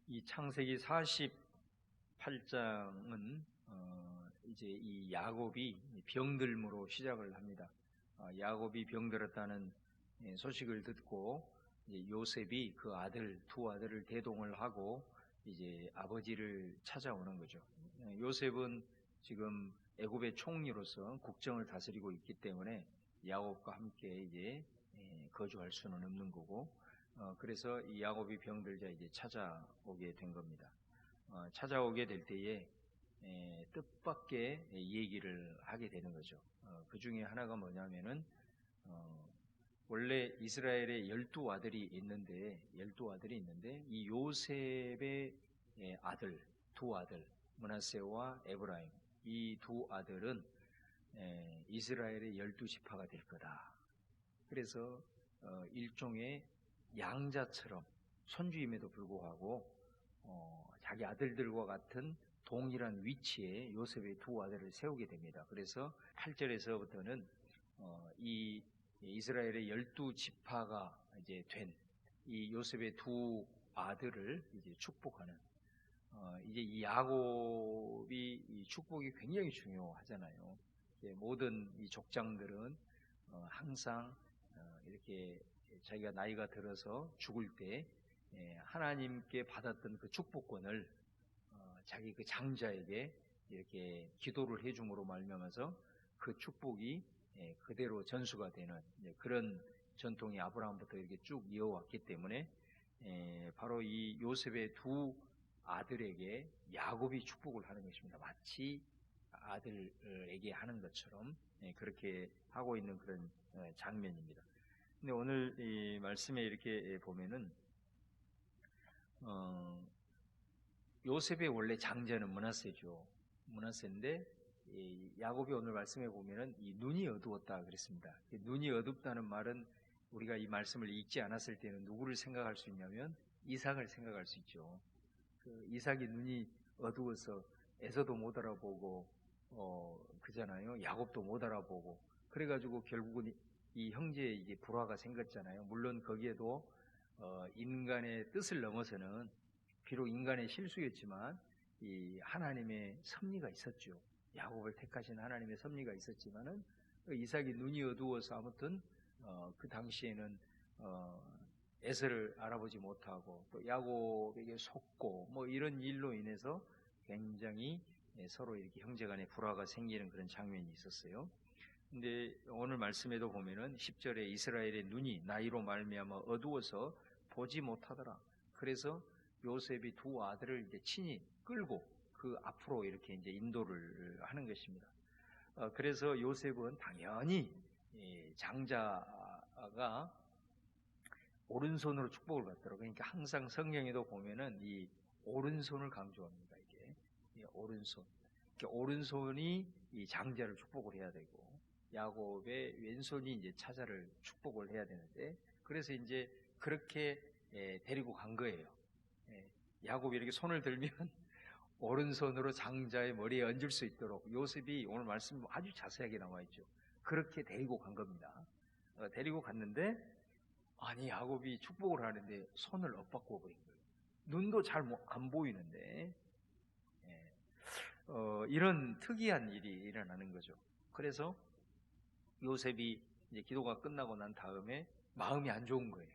이 창세기 48장은 이제 이 야곱이 병들므로 시작을 합니다. 야곱이 병들었다는 소식을 듣고 이제 요셉이 그 두 아들을 대동을 하고 이제 아버지를 찾아오는 거죠. 요셉은 지금 애굽의 총리로서 국정을 다스리고 있기 때문에 야곱과 함께 이제 거주할 수는 없는 거고, 그래서 이 야곱이 병들자 이제 찾아오게 된 겁니다. 찾아오게 될 때에 뜻밖의 얘기를 하게 되는 거죠. 그 중에 하나가 뭐냐면은 원래 이스라엘에 12아들이 있는데 이 요셉의 아들, 두 아들, 므낫세와 에브라임, 이 두 아들은 이스라엘의 12지파가 될 거다. 그래서 일종의 양자처럼 손주임에도 불구하고 자기 아들들과 같은 동일한 위치에 요셉의 두 아들을 세우게 됩니다. 그래서 8절에서부터는 이 이스라엘의 12지파가 이제 된 이 요셉의 두 아들을 이제 축복하는, 이제 이 야곱이 이 축복이 굉장히 중요하잖아요. 모든 이 족장들은 항상 이렇게 자기가 나이가 들어서 죽을 때 하나님께 받았던 그 축복권을 자기 그 장자에게 이렇게 기도를 해줌으로 말미암아서 그 축복이 그대로 전수가 되는 그런 전통이 아브라함부터 이렇게 쭉 이어왔기 때문에 바로 이 요셉의 두 아들에게 야곱이 축복을 하는 것입니다. 마치 아들에게 하는 것처럼 그렇게 하고 있는 그런 장면입니다. 근데 오늘 이 말씀에 이렇게 보면은 요셉의 원래 장자는 므낫세죠. 므낫세인데 야곱이 오늘 말씀에 보면은 이 눈이 어두웠다 그랬습니다. 눈이 어둡다는 말은 우리가 이 말씀을 읽지 않았을 때는 누구를 생각할 수 있냐면 이삭을 생각할 수 있죠. 그 이삭이 눈이 어두워서 에서도 못 알아보고 그잖아요. 야곱도 못 알아보고 그래가지고 결국은 이 형제의 이게 불화가 생겼잖아요. 물론 거기에도 인간의 뜻을 넘어서는 비록 인간의 실수였지만 이 하나님의 섭리가 있었죠. 야곱을 택하신 하나님의 섭리가 있었지만은 이삭이 눈이 어두워서 아무튼 그 당시에는 에서를 알아보지 못하고 또 야곱에게 속고 뭐 이런 일로 인해서 굉장히 서로 이렇게 형제간의 불화가 생기는 그런 장면이 있었어요. 근데 오늘 말씀에도 보면은 10절에 이스라엘의 눈이 나이로 말미암아 어두워서 보지 못하더라. 그래서 요셉이 두 아들을 이제 친히 끌고 그 앞으로 이렇게 이제 인도를 하는 것입니다. 그래서 요셉은 당연히 장자가 오른손으로 축복을 받더라고요. 그러니까 항상 성경에도 보면은 이 오른손을 강조합니다. 이게 오른손. 오른손이 이 장자를 축복을 해야 되고 야곱의 왼손이 이제 차자를 축복을 해야 되는데 그래서 이제 그렇게 데리고 간 거예요. 야곱이 이렇게 손을 들면 오른손으로 장자의 머리에 얹을 수 있도록 요셉이 오늘 말씀 아주 자세하게 나와 있죠. 그렇게 데리고 간 겁니다. 데리고 갔는데 아니 야곱이 축복을 하는데 손을 엇바꾸어 버린 거예요. 눈도 잘 안 보이는데 이런 특이한 일이 일어나는 거죠. 그래서 요셉이 이제 기도가 끝나고 난 다음에 마음이 안 좋은 거예요.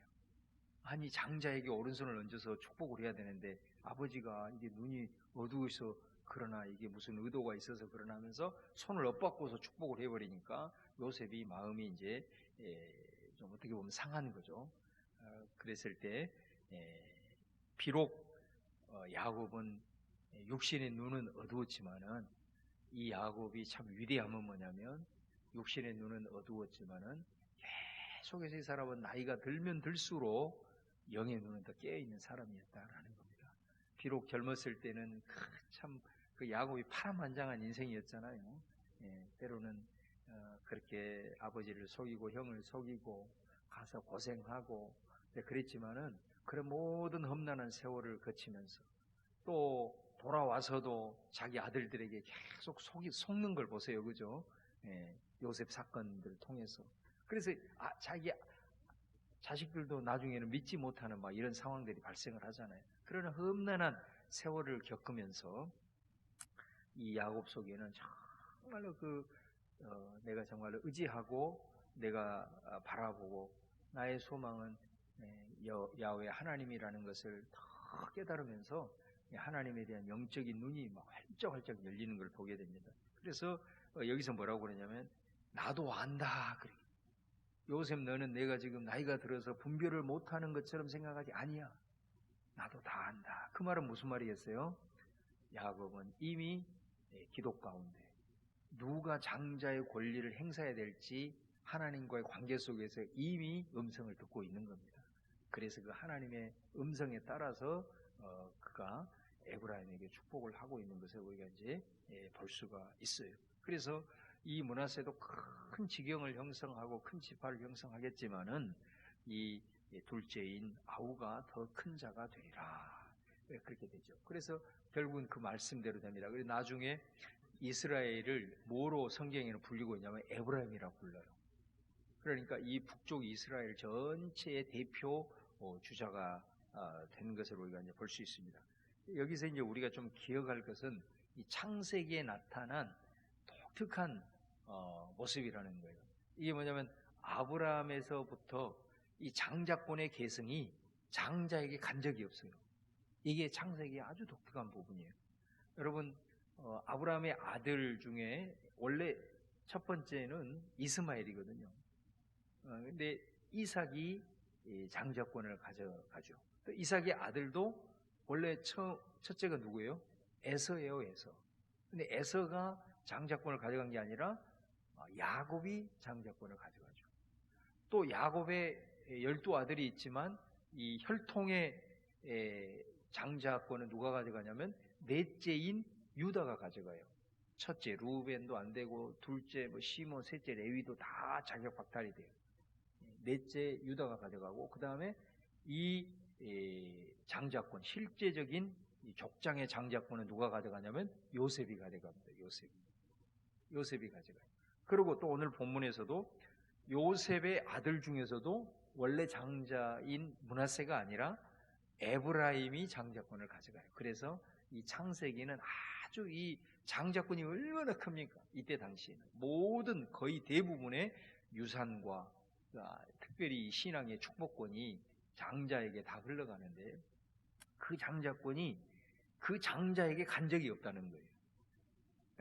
아니 장자에게 오른손을 얹어서 축복을 해야 되는데 아버지가 이게 눈이 어두워서 그러나 이게 무슨 의도가 있어서 그러나 하면서 손을 엇바꿔서 축복을 해버리니까 요셉이 마음이 이제 좀 어떻게 보면 상한 거죠. 그랬을 때 비록 야곱은 육신의 눈은 어두웠지만은 이 야곱이 참 위대함은 뭐냐면 육신의 눈은 어두웠지만은 계속해서 이 사람은 나이가 들면 들수록 영의 눈은 더 깨어있는 사람이었다라는 겁니다. 비록 젊었을 때는 참 그 야곱이 파란만장한 인생이었잖아요. 때로는 그렇게 아버지를 속이고 형을 속이고 가서 고생하고 그랬지만은 그런 모든 험난한 세월을 거치면서 또 돌아와서도 자기 아들들에게 계속 속는 걸 보세요. 그죠? 요셉 사건들 통해서. 그래서 자기 자식들도 나중에는 믿지 못하는 막 이런 상황들이 발생을 하잖아요. 그러나 험난한 세월을 겪으면서 이 야곱 속에는 정말로 내가 정말로 의지하고 내가 바라보고 나의 소망은 야훼 하나님이라는 것을 더 깨달으면서 하나님에 대한 영적인 눈이 막 활짝활짝 열리는 걸 보게 됩니다. 그래서 여기서 뭐라고 그러냐면 나도 안다 그래. 요셉 너는 내가 지금 나이가 들어서 분별을 못하는 것처럼 생각하지 아니야. 나도 다 안다. 그 말은 무슨 말이겠어요? 야곱은 이미 기도 가운데 누가 장자의 권리를 행사해야 될지 하나님과의 관계 속에서 이미 음성을 듣고 있는 겁니다. 그래서 그 하나님의 음성에 따라서 그가 에브라임에게 축복을 하고 있는 것을 우리가 이제 볼 수가 있어요. 그래서 이 므낫세도 큰 지경을 형성하고 큰 지파를 형성하겠지만은 이 둘째인 아우가 더 큰 자가 되리라. 그렇게 되죠. 그래서 결국은 그 말씀대로 됩니다. 그래서 나중에 이스라엘을 뭐로 성경에는 불리고 있냐면 에브라임이라고 불러요. 그러니까 이 북쪽 이스라엘 전체의 대표 주자가 된 것을 우리가 이제 볼 수 있습니다. 여기서 이제 우리가 좀 기억할 것은 이 창세기에 나타난 독특한 모습이라는 거예요. 이게 뭐냐면 아브라함에서부터 이 장자권의 계승이 장자에게 간 적이 없어요. 이게 창세기의 아주 독특한 부분이에요. 여러분 아브라함의 아들 중에 원래 첫 번째는 이스마엘이거든요. 근데 이삭이 장자권을 가져가죠. 또 이삭의 아들도 원래 첫째가 누구예요? 에서예요, 에서. 근데 에서가 장자권을 가져간 게 아니라 야곱이 장자권을 가져가죠. 또 야곱의 12아들이 있지만 이 혈통의 장자권은 누가 가져가냐면 넷째인 유다가 가져가요. 첫째 루벤도 안 되고 둘째 시몬, 셋째 레위도 다 자격 박탈이 돼요. 넷째 유다가 가져가고 그 다음에 이 장자권, 실제적인 족장의 장자권은 누가 가져가냐면 요셉이 가져갑니다. 요셉이 가져가요. 그리고 또 오늘 본문에서도 요셉의 아들 중에서도 원래 장자인 므낫세가 아니라 에브라임이 장자권을 가져가요. 그래서 이 창세기는 아주 이 장자권이 얼마나 큽니까? 이때 당시에는 모든 거의 대부분의 유산과 특별히 신앙의 축복권이 장자에게 다 흘러가는데 그 장자권이 그 장자에게 간 적이 없다는 거예요.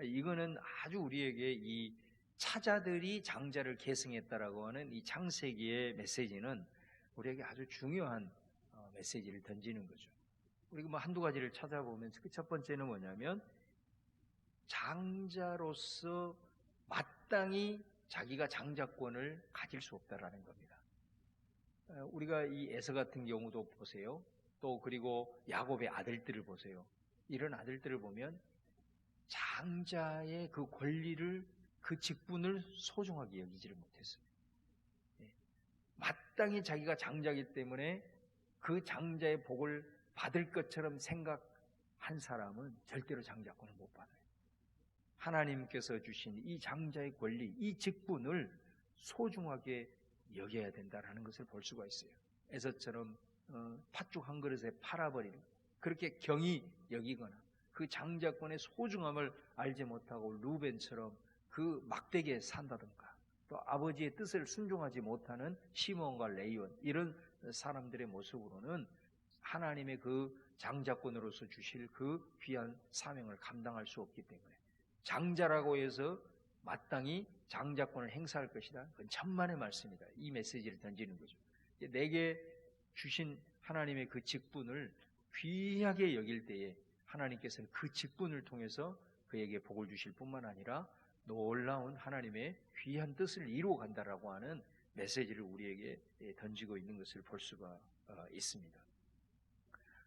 이거는 아주 우리에게 이 차자들이 장자를 계승했다라고 하는 이 창세기의 메시지는 우리에게 아주 중요한 메시지를 던지는 거죠. 우리가 뭐 한두 가지를 찾아보면 그 첫 번째는 뭐냐면 장자로서 마땅히 자기가 장자권을 가질 수 없다라는 겁니다. 우리가 이 에서 같은 경우도 보세요. 또 그리고 야곱의 아들들을 보세요. 이런 아들들을 보면 장자의 그 권리를 그 직분을 소중하게 여기지를 못했어요. 마땅히 자기가 장자이기 때문에 그 장자의 복을 받을 것처럼 생각한 사람은 절대로 장자권을 못 받아요. 하나님께서 주신 이 장자의 권리, 이 직분을 소중하게 여겨야 된다는 것을 볼 수가 있어요. 에서처럼 팥죽 한 그릇에 팔아버리는 그렇게 경히 여기거나 그 장자권의 소중함을 알지 못하고 루벤처럼 그 막대기에 산다든가 또 아버지의 뜻을 순종하지 못하는 시몬과 레위온 이런 사람들의 모습으로는 하나님의 그 장자권으로서 주실 그 귀한 사명을 감당할 수 없기 때문에 장자라고 해서 마땅히 장자권을 행사할 것이다. 그건 천만의 말씀이다. 이 메시지를 던지는 거죠. 내게 주신 하나님의 그 직분을 귀하게 여길 때에 하나님께서는 그 직분을 통해서 그에게 복을 주실 뿐만 아니라 놀라운 하나님의 귀한 뜻을 이루어 간다라고 하는 메시지를 우리에게 던지고 있는 것을 볼 수가 있습니다.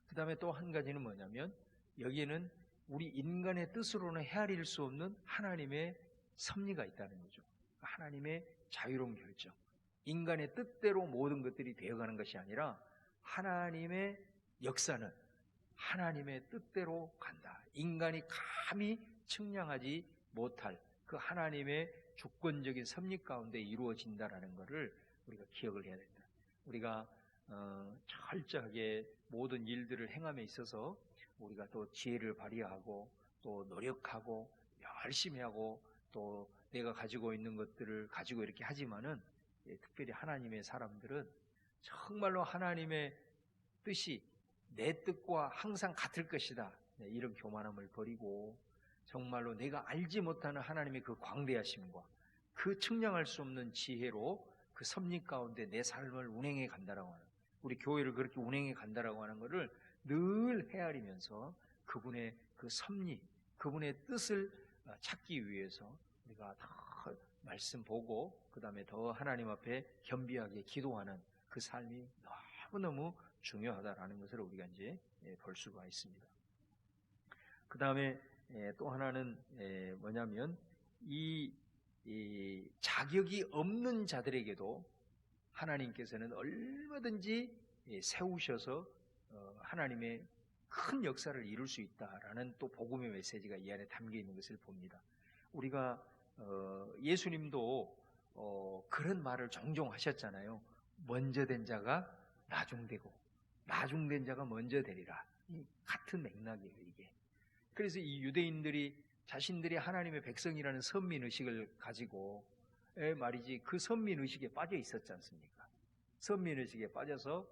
그 다음에 또 한 가지는 뭐냐면 여기에는 우리 인간의 뜻으로는 헤아릴 수 없는 하나님의 섭리가 있다는 거죠. 하나님의 자유로운 결정. 인간의 뜻대로 모든 것들이 되어가는 것이 아니라 하나님의 역사는 하나님의 뜻대로 간다. 인간이 감히 측량하지 못할 그 하나님의 주권적인 섭리 가운데 이루어진다라는 것을 우리가 기억을 해야 된다. 우리가 철저하게 모든 일들을 행함에 있어서 우리가 또 지혜를 발휘하고 또 노력하고 열심히 하고 또 내가 가지고 있는 것들을 가지고 이렇게 하지만은 특별히 하나님의 사람들은 정말로 하나님의 뜻이 내 뜻과 항상 같을 것이다, 이런 교만함을 버리고 정말로 내가 알지 못하는 하나님의 그 광대하심과 그 측량할 수 없는 지혜로 그 섭리 가운데 내 삶을 운행해 간다라고 하는, 우리 교회를 그렇게 운행해 간다라고 하는 것을 늘 헤아리면서 그분의 그 섭리, 그분의 뜻을 찾기 위해서 우리가 더 말씀 보고 그 다음에 더 하나님 앞에 겸비하게 기도하는 그 삶이 너무너무 중요하다라는 것을 우리가 이제 볼 수가 있습니다. 그 다음에 또 하나는 뭐냐면 이 자격이 없는 자들에게도 하나님께서는 얼마든지 세우셔서 하나님의 큰 역사를 이룰 수 있다라는 또 복음의 메시지가 이 안에 담겨 있는 것을 봅니다. 우리가 예수님도 그런 말을 종종 하셨잖아요. 먼저 된 자가 나중되고 나중된 자가 먼저 되리라. 같은 맥락이에요, 이게. 그래서 이 유대인들이 자신들이 하나님의 백성이라는 선민의식을 가지고 말이지 그 선민의식에 빠져 있었지 않습니까? 선민의식에 빠져서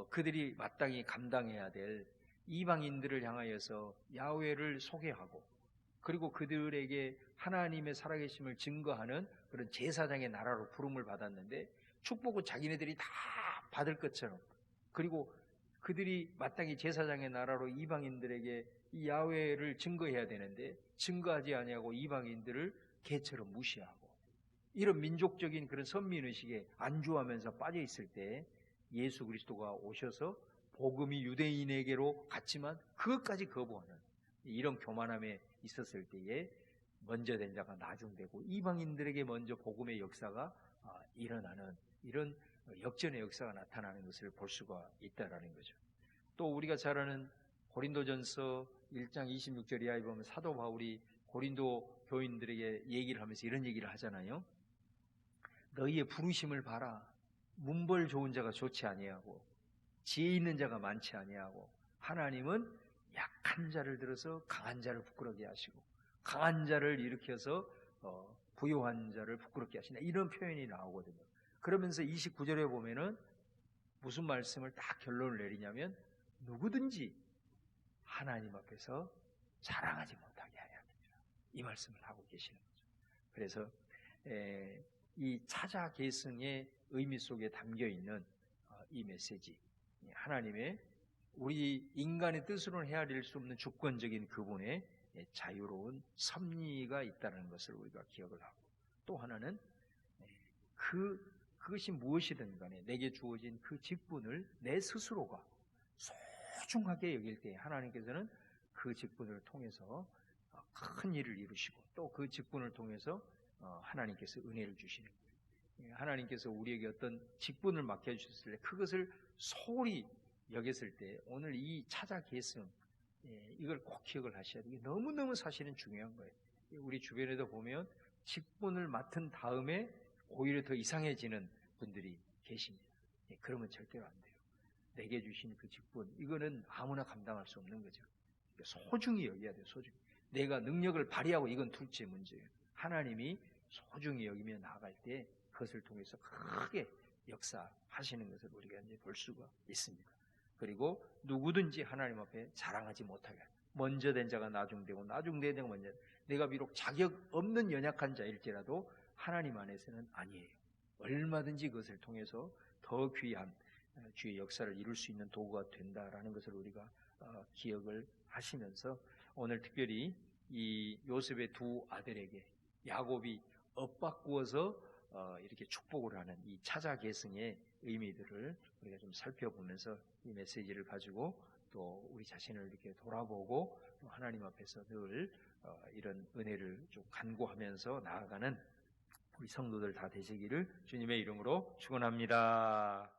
그들이 마땅히 감당해야 될 이방인들을 향하여서 야훼를 소개하고 그리고 그들에게 하나님의 살아계심을 증거하는 그런 제사장의 나라로 부름을 받았는데 축복은 자기네들이 다 받을 것처럼, 그리고 그들이 마땅히 제사장의 나라로 이방인들에게 이 야훼를 증거해야 되는데 증거하지 아니하고 이방인들을 개처럼 무시하고 이런 민족적인 그런 선민의식에 안주하면서 빠져 있을 때 예수 그리스도가 오셔서 복음이 유대인에게로 갔지만 그것까지 거부하는 이런 교만함에 있었을 때에 먼저 된 자가 나중되고 이방인들에게 먼저 복음의 역사가 일어나는 이런 역전의 역사가 나타나는 것을 볼 수가 있다라는 거죠. 또 우리가 잘 아는 고린도전서 1장 26절 이하에 보면 사도 바울이 고린도 교인들에게 얘기를 하면서 이런 얘기를 하잖아요. 너희의 부르심을 봐라. 문벌 좋은 자가 좋지 아니하고 지혜 있는 자가 많지 아니하고 하나님은 약한 자를 들어서 강한 자를 부끄럽게 하시고 강한 자를 일으켜서 부요한 자를 부끄럽게 하시나, 이런 표현이 나오거든요. 그러면서 29절에 보면은 무슨 말씀을 딱 결론을 내리냐면 누구든지 하나님 앞에서 자랑하지 못하게 해야 됩니다. 이 말씀을 하고 계시는 거죠. 그래서 이 차자 계승의 의미 속에 담겨 있는 이 메시지, 하나님의 우리 인간의 뜻으로는 헤아릴 수 없는 주권적인 그분의 자유로운 섭리가 있다는 것을 우리가 기억을 하고, 또 하나는 그것이 무엇이든 간에 내게 주어진 그 직분을 내 스스로가 소중하게 여길 때 하나님께서는 그 직분을 통해서 큰 일을 이루시고 또 그 직분을 통해서 하나님께서 은혜를 주시는 거예요. 하나님께서 우리에게 어떤 직분을 맡겨주셨을 때 그것을 소홀히 여겼을 때 오늘 이 차자 계승, 이걸 꼭 기억을 하셔야 돼요. 너무너무 사실은 중요한 거예요. 우리 주변에도 보면 직분을 맡은 다음에 오히려 더 이상해지는 분들이 계십니다. 그러면 절대로 안 돼요. 내게 주신 그 직분, 이거는 아무나 감당할 수 없는 거죠. 소중히 여겨야 돼요. 소중히. 내가 능력을 발휘하고 이건 둘째 문제예요. 하나님이 소중히 여기며 나아갈 때 그것을 통해서 크게 역사하시는 것을 우리가 이제 볼 수가 있습니다. 그리고 누구든지 하나님 앞에 자랑하지 못하게, 먼저 된 자가 나중되고 나중된 자가 먼저, 내가 비록 자격 없는 연약한 자일지라도 하나님 안에서는 아니에요. 얼마든지 그것을 통해서 더 귀한 주의 역사를 이룰 수 있는 도구가 된다라는 것을 우리가 기억을 하시면서 오늘 특별히 이 요셉의 두 아들에게 야곱이 엇바꾸어서 이렇게 축복을 하는 이 차자 계승의 의미들을 우리가 좀 살펴보면서 이 메시지를 가지고 또 우리 자신을 이렇게 돌아보고 또 하나님 앞에서 늘 이런 은혜를 좀 간구하면서 나아가는 우리 성도들 다 되시기를 주님의 이름으로 축원합니다.